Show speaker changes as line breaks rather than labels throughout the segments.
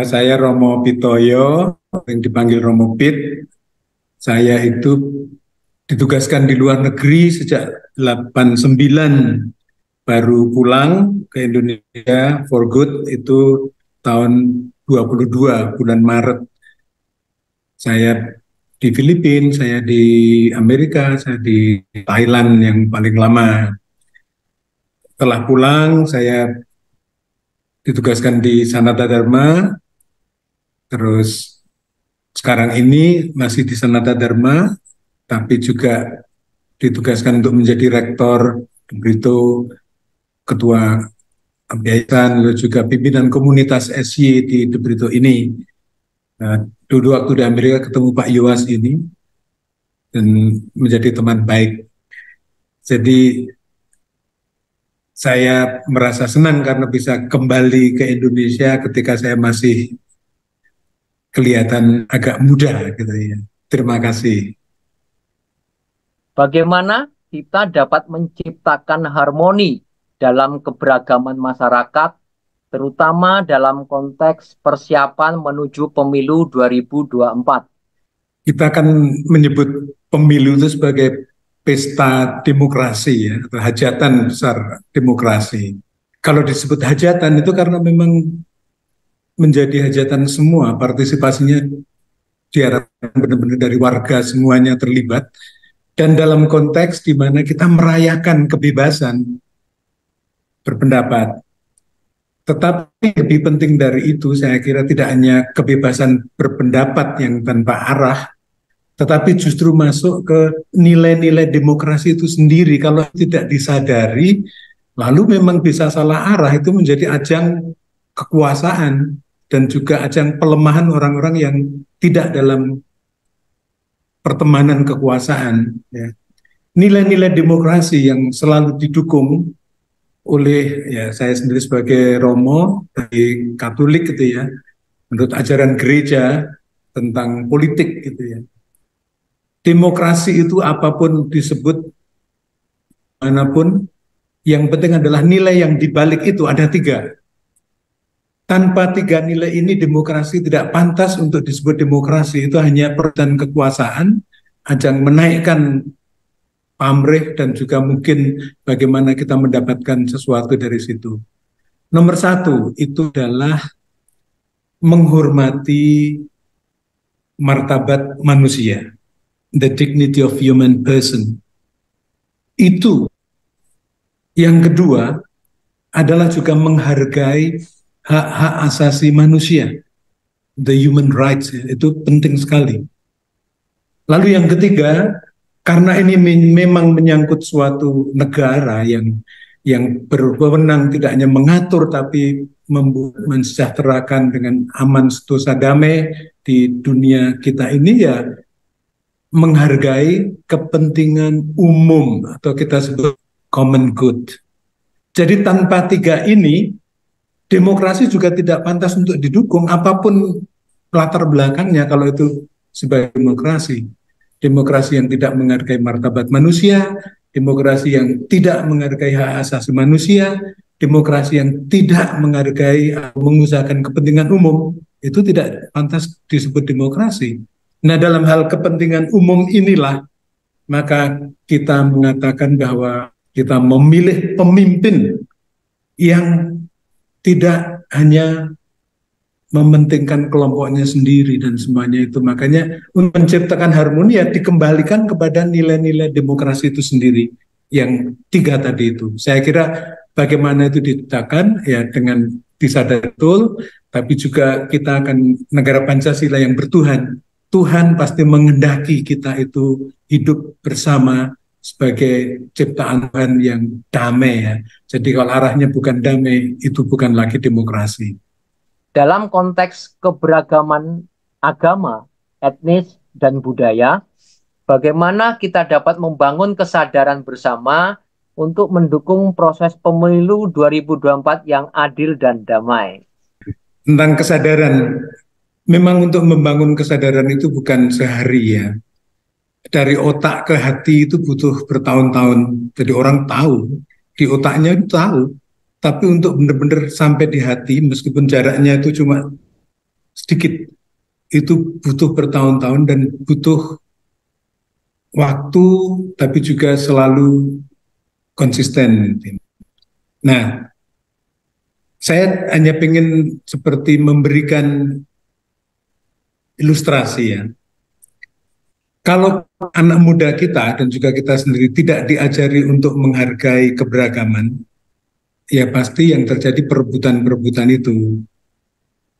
Saya Romo Pitoyo, yang dipanggil Romo Pit. Saya itu ditugaskan di luar negeri sejak 89, baru pulang ke Indonesia for good itu tahun 22 bulan Maret. Saya di Filipina, saya di Amerika, saya di Thailand yang paling lama. Setelah pulang, saya ditugaskan di Sanata Dharma, terus sekarang ini masih di Sanata Dharma, tapi juga ditugaskan untuk menjadi rektor di Brito, ketua yayasan, lalu juga pimpinan komunitas SY di De Brito ini. Nah, dulu waktu di Amerika ketemu Pak Yowas ini dan menjadi teman baik. Jadi saya merasa senang karena bisa kembali ke Indonesia ketika saya masih kelihatan agak muda gitu ya. Terima kasih.
Bagaimana kita dapat menciptakan harmoni dalam keberagaman masyarakat, terutama dalam konteks persiapan menuju pemilu 2024?
Kita akan menyebut pemilu itu sebagai pesta demokrasi ya, atau hajatan besar demokrasi. Kalau disebut hajatan itu karena memang menjadi hajatan semua, partisipasinya diharapkan benar-benar dari warga semuanya terlibat, dan dalam konteks di mana kita merayakan kebebasan berpendapat. Tetapi lebih penting dari itu, saya kira tidak hanya kebebasan berpendapat yang tanpa arah, tetapi justru masuk ke nilai-nilai demokrasi itu sendiri. Kalau tidak disadari, lalu memang bisa salah arah, itu menjadi ajang kekuasaan dan juga ajang pelemahan orang-orang yang tidak dalam pertemanan kekuasaan. Ya. Nilai-nilai demokrasi yang selalu didukung oleh saya sendiri sebagai Romo dari Katolik gitu ya, menurut ajaran gereja tentang politik gitu ya. Demokrasi itu apapun disebut manapun, yang penting adalah nilai yang dibalik itu ada 3. Tanpa 3 nilai ini demokrasi tidak pantas untuk disebut demokrasi. Itu hanya perebutan kekuasaan, ajang menaikkan pamrih dan juga mungkin bagaimana kita mendapatkan sesuatu dari situ. Nomor 1 itu adalah menghormati martabat manusia, the dignity of human person. Itu. Yang kedua adalah juga menghargai hak-hak asasi manusia, the human rights, itu penting sekali. Lalu yang ketiga, karena ini memang menyangkut suatu negara yang berwenang tidak hanya mengatur tapi mensejahterakan dengan aman sentosa damai di dunia kita ini, ya menghargai kepentingan umum atau kita sebut common good. Jadi tanpa 3 ini, demokrasi juga tidak pantas untuk didukung apapun latar belakangnya kalau itu sebagai demokrasi. Demokrasi yang tidak menghargai martabat manusia, demokrasi yang tidak menghargai hak asasi manusia, demokrasi yang tidak menghargai atau mengusahakan kepentingan umum, itu tidak pantas disebut demokrasi. Nah, dalam hal kepentingan umum inilah maka kita mengatakan bahwa kita memilih pemimpin yang tidak hanya mementingkan kelompoknya sendiri dan semuanya itu. Makanya menciptakan harmoni ya dikembalikan kepada nilai-nilai demokrasi itu sendiri. Yang 3 tadi itu. Saya kira bagaimana itu diciptakan ya dengan disadari betul, tapi juga kita akan negara Pancasila yang bertuhan. Tuhan pasti menghendaki kita itu hidup bersama sebagai ciptaan Tuhan yang damai ya. Jadi kalau arahnya bukan damai, itu bukan lagi demokrasi.
Dalam konteks keberagaman agama, etnis, dan budaya, bagaimana kita dapat membangun kesadaran bersama untuk mendukung proses pemilu 2024 yang adil dan damai?
Tentang kesadaran, memang untuk membangun kesadaran itu bukan sehari ya. Dari otak ke hati itu butuh bertahun-tahun. Jadi orang tahu, di otaknya itu tahu. Tapi untuk benar-benar sampai di hati, meskipun jaraknya itu cuma sedikit. Itu butuh bertahun-tahun dan butuh waktu, tapi juga selalu konsisten. Nah, saya hanya ingin seperti memberikan ilustrasi ya. Kalau anak muda kita dan juga kita sendiri tidak diajari untuk menghargai keberagaman, ya pasti yang terjadi perebutan-perebutan itu.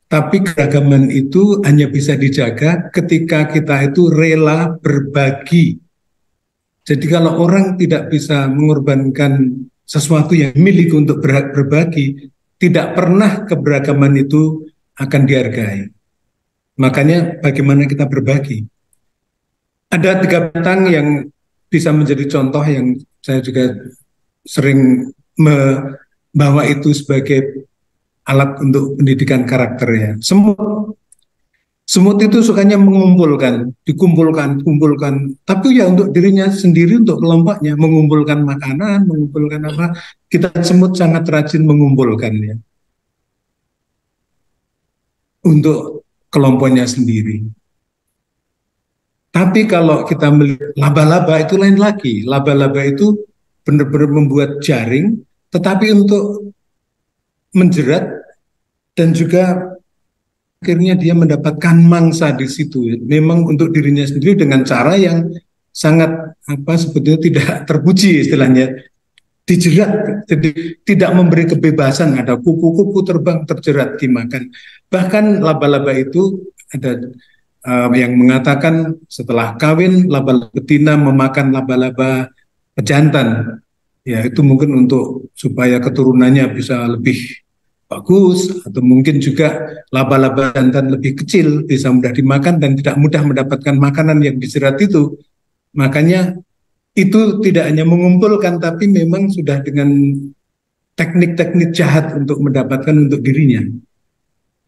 Tapi keberagaman itu hanya bisa dijaga ketika kita itu rela berbagi. Jadi kalau orang tidak bisa mengorbankan sesuatu yang milik untuk berbagi, tidak pernah keberagaman itu akan dihargai. Makanya bagaimana kita berbagi. Ada 3 bintang yang bisa menjadi contoh yang saya juga sering membawa itu sebagai alat untuk pendidikan karakter ya. Semut itu sukanya mengumpulkan, kumpulkan, tapi ya untuk dirinya sendiri, untuk kelompoknya, mengumpulkan makanan, mengumpulkan apa. Kita semut sangat rajin mengumpulkan ya, untuk kelompoknya sendiri. Tapi kalau kita melihat laba-laba itu lain lagi. Laba-laba itu benar-benar membuat jaring, tetapi untuk menjerat dan juga akhirnya dia mendapatkan mangsa di situ. Memang untuk dirinya sendiri dengan cara yang sangat sebetulnya tidak terpuji istilahnya, dijerat, jadi tidak memberi kebebasan, ada kupu-kupu terbang terjerat dimakan. Bahkan laba-laba itu ada yang mengatakan setelah kawin laba-laba betina memakan laba-laba pejantan. Ya itu mungkin untuk supaya keturunannya bisa lebih bagus, atau mungkin juga laba-laba jantan lebih kecil bisa mudah dimakan dan tidak mudah mendapatkan makanan yang dijerat itu. Makanya itu tidak hanya mengumpulkan, tapi memang sudah dengan teknik-teknik jahat untuk mendapatkan untuk dirinya.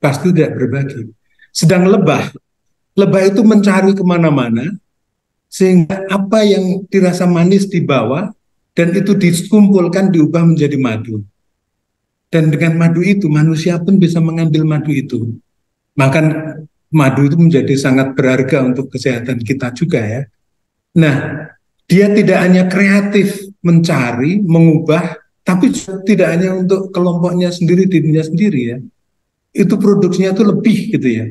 Pasti tidak berbagi. Sedang lebah itu mencari kemana-mana, sehingga apa yang dirasa manis dibawa, dan itu dikumpulkan diubah menjadi madu. Dan dengan madu itu manusia pun bisa mengambil madu itu. Makan madu itu menjadi sangat berharga untuk kesehatan kita juga ya. Nah, dia tidak hanya kreatif mencari, mengubah, tapi tidak hanya untuk kelompoknya sendiri, dirinya sendiri ya. Itu produksinya itu lebih gitu ya.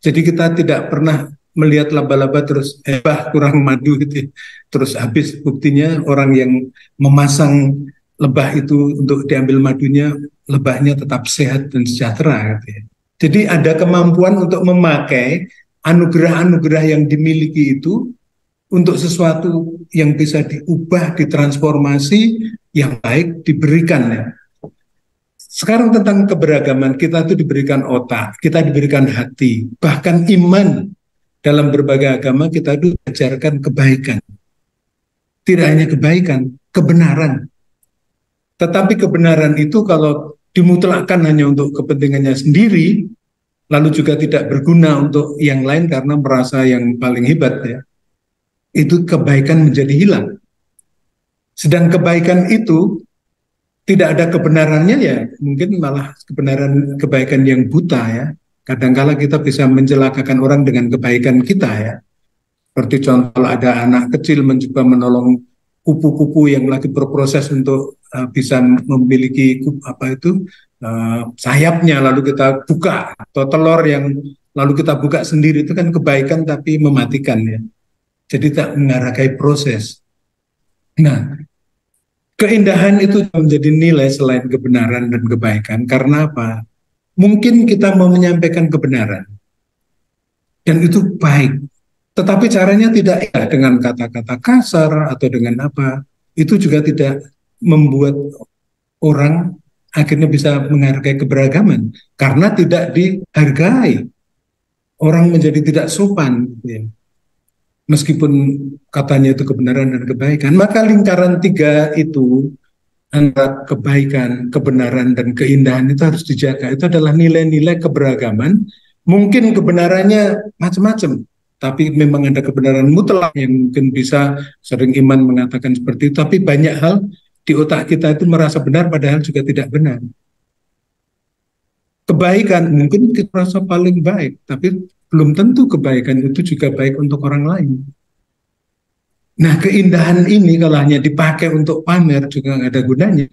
Jadi kita tidak pernah melihat laba-laba terus kurang madu gitu ya. Terus habis, buktinya orang yang memasang lebah itu untuk diambil madunya, lebahnya tetap sehat dan sejahtera gitu ya. Jadi ada kemampuan untuk memakai anugerah-anugerah yang dimiliki itu untuk sesuatu yang bisa diubah, ditransformasi yang baik, diberikan ya. Sekarang tentang keberagaman, kita itu diberikan otak, kita diberikan hati, bahkan iman. Dalam berbagai agama kita itu diajarkan kebaikan. Tidak hanya kebaikan, kebenaran. Tetapi kebenaran itu kalau dimutlakkan hanya untuk kepentingannya sendiri, lalu juga tidak berguna untuk yang lain karena merasa yang paling hebat ya, itu kebaikan menjadi hilang. Sedang kebaikan itu tidak ada kebenarannya ya, mungkin malah kebaikan yang buta ya. Kadangkala kita bisa mencelakakan orang dengan kebaikan kita ya. Seperti contoh ada anak kecil mencoba menolong kupu-kupu yang lagi berproses untuk bisa memiliki sayapnya, lalu kita buka, atau telur yang lalu kita buka sendiri, itu kan kebaikan tapi mematikan ya. Jadi tak menghargai proses. Nah, keindahan itu menjadi nilai selain kebenaran dan kebaikan. Karena apa? Mungkin kita mau menyampaikan kebenaran dan itu baik, tetapi caranya tidak ya dengan kata-kata kasar atau dengan apa. Itu juga tidak membuat orang akhirnya bisa menghargai keberagaman, karena tidak dihargai. Orang menjadi tidak sopan ya. Meskipun katanya itu kebenaran dan kebaikan, maka lingkaran 3 itu antara kebaikan, kebenaran, dan keindahan itu harus dijaga. Itu adalah nilai-nilai keberagaman. Mungkin kebenarannya macam-macam, tapi memang ada kebenaran mutlak yang mungkin bisa, sering iman mengatakan seperti itu, tapi banyak hal di otak kita itu merasa benar padahal juga tidak benar. Kebaikan mungkin kita rasa paling baik, tapi belum tentu kebaikan itu juga baik untuk orang lain. Nah, keindahan ini kalau hanya dipakai untuk pamer juga nggak ada gunanya.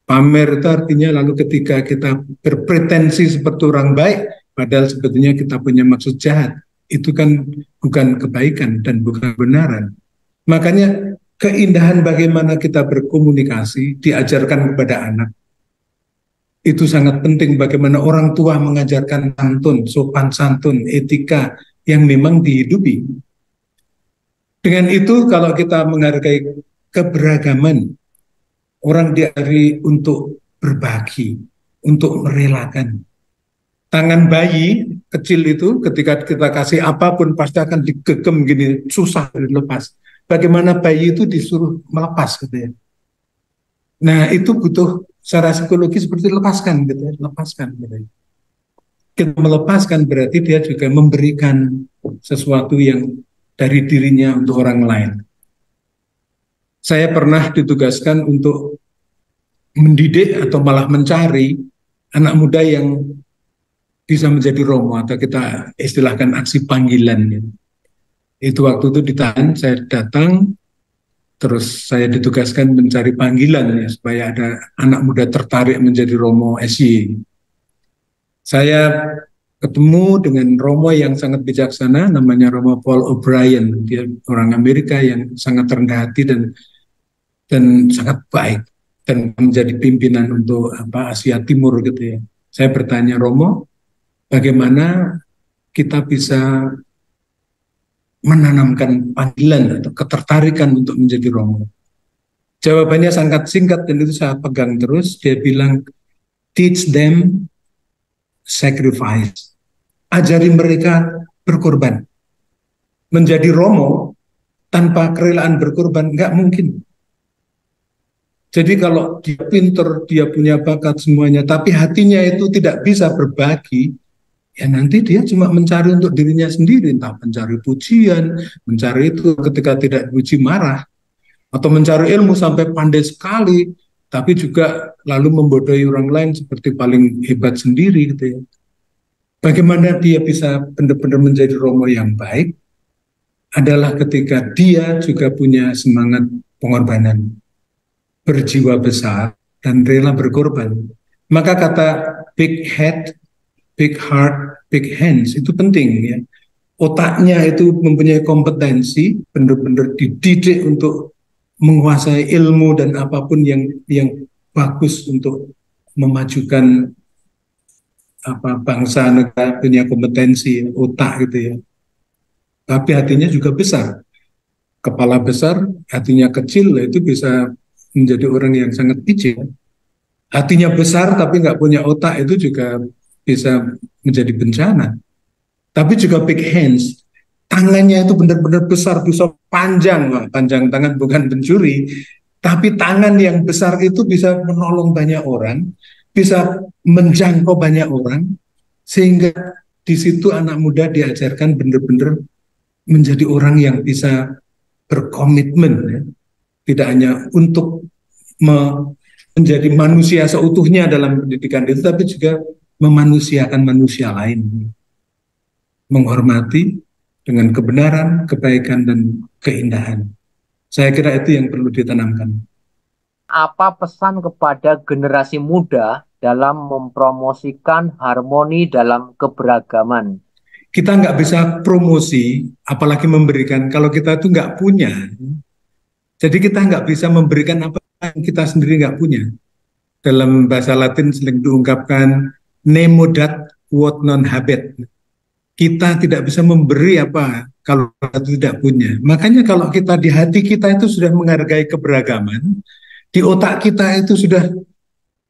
Pamer itu artinya lalu ketika kita berpretensi seperti orang baik, padahal sebetulnya kita punya maksud jahat. Itu kan bukan kebaikan dan bukan kebenaran. Makanya keindahan bagaimana kita berkomunikasi diajarkan kepada anak. Itu sangat penting bagaimana orang tua mengajarkan santun, sopan santun, etika yang memang dihidupi. Dengan itu kalau kita menghargai keberagaman, orang diajari untuk berbagi, untuk merelakan. Tangan bayi kecil itu ketika kita kasih apapun pasti akan digegem gini, susah dilepas. Bagaimana bayi itu disuruh melepas gitu ya. Nah itu butuh secara psikologi seperti lepaskan gitu ya, lepaskan gitu ya. Kita melepaskan berarti dia juga memberikan sesuatu yang dari dirinya untuk orang lain. Saya pernah ditugaskan untuk mendidik atau malah mencari anak muda yang bisa menjadi romo atau kita istilahkan aksi panggilan. Ya. Itu waktu itu ditahan, saya datang, terus saya ditugaskan mencari panggilan ya, supaya ada anak muda tertarik menjadi romo SY. Saya ketemu dengan romo yang sangat bijaksana, namanya Romo Paul O'Brien. Dia orang Amerika yang sangat rendah hati dan sangat baik dan menjadi pimpinan untuk Asia Timur gitu ya. Saya bertanya, Romo, bagaimana kita bisa menanamkan panggilan atau ketertarikan untuk menjadi romo? Jawabannya sangat singkat dan itu saya pegang terus. Dia bilang, teach them sacrifice. Ajari mereka berkorban. Menjadi romo tanpa kerelaan berkorban nggak mungkin. Jadi kalau dia pinter, dia punya bakat semuanya, tapi hatinya itu tidak bisa berbagi, ya nanti dia cuma mencari untuk dirinya sendiri, entah mencari pujian, mencari itu ketika tidak dipuji marah, atau mencari ilmu sampai pandai sekali, tapi juga lalu membodohi orang lain seperti paling hebat sendiri gitu ya. Bagaimana dia bisa benar-benar menjadi romo yang baik adalah ketika dia juga punya semangat pengorbanan, berjiwa besar, dan rela berkorban. Maka kata big head, big heart, big hands itu penting ya. Otaknya itu mempunyai kompetensi, benar-benar dididik untuk menguasai ilmu dan apapun yang bagus untuk memajukan bangsa negara, punya kompetensi otak gitu ya. Tapi hatinya juga besar. Kepala besar, hatinya kecil, itu bisa menjadi orang yang sangat kecil. Hatinya besar tapi nggak punya otak itu juga bisa menjadi bencana. Tapi juga big hands, tangannya itu benar-benar besar, bisa panjang, panjang tangan bukan pencuri, tapi tangan yang besar itu bisa menolong banyak orang, bisa menjangkau banyak orang, sehingga di situ anak muda diajarkan benar-benar menjadi orang yang bisa berkomitmen, ya. Tidak hanya untuk menjadi manusia seutuhnya dalam pendidikan itu, tapi juga memanusiakan manusia lain, menghormati dengan kebenaran, kebaikan, dan keindahan. Saya kira itu yang perlu ditanamkan.
Apa pesan kepada generasi muda dalam mempromosikan harmoni dalam keberagaman?
Kita nggak bisa promosi, apalagi memberikan, kalau kita itu nggak punya. Jadi kita nggak bisa memberikan apa yang kita sendiri nggak punya. Dalam bahasa Latin sering diungkapkan, nemo dat quod non habet. Kita tidak bisa memberi apa kalau kita tidak punya. Makanya kalau kita di hati kita itu sudah menghargai keberagaman, di otak kita itu sudah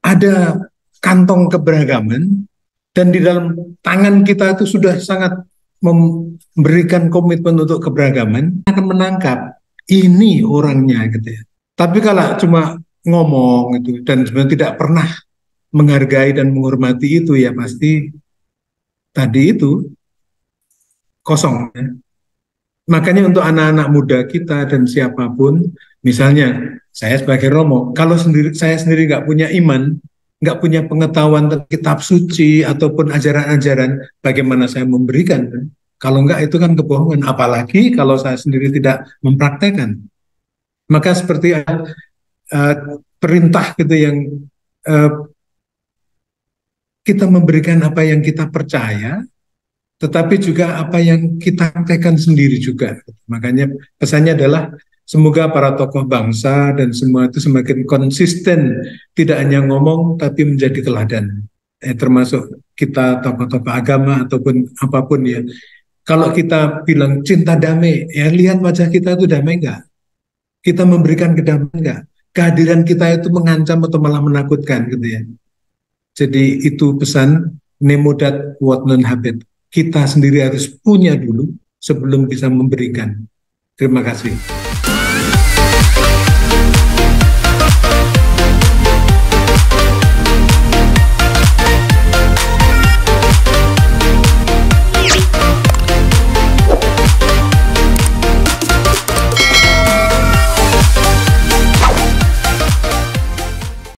ada kantong keberagaman, dan di dalam tangan kita itu sudah sangat memberikan komitmen untuk keberagaman, akan menangkap ini orangnya gitu ya. Tapi kalau cuma ngomong itu dan sebenarnya tidak pernah menghargai dan menghormati itu, ya pasti tadi itu kosong ya. Makanya untuk anak-anak muda kita dan siapapun, misalnya saya sebagai romo, kalau saya sendiri nggak punya iman, nggak punya pengetahuan tentang kitab suci ataupun ajaran-ajaran, bagaimana saya memberikan? Kalau nggak, itu kan kebohongan. Apalagi kalau saya sendiri tidak mempraktekkan. Maka seperti perintah gitu yang kita memberikan apa yang kita percaya, tetapi juga apa yang kita praktekkan sendiri juga. Makanya pesannya adalah semoga para tokoh bangsa dan semua itu semakin konsisten, tidak hanya ngomong tapi menjadi teladan. Termasuk kita tokoh-tokoh agama ataupun apapun ya. Kalau kita bilang cinta damai, ya lihat wajah kita itu damai enggak? Kita memberikan kedamaian enggak? Kehadiran kita itu mengancam atau malah menakutkan gitu ya. Jadi itu pesan nemo dat quod non habet. Kita sendiri harus punya dulu sebelum bisa memberikan. Terima kasih.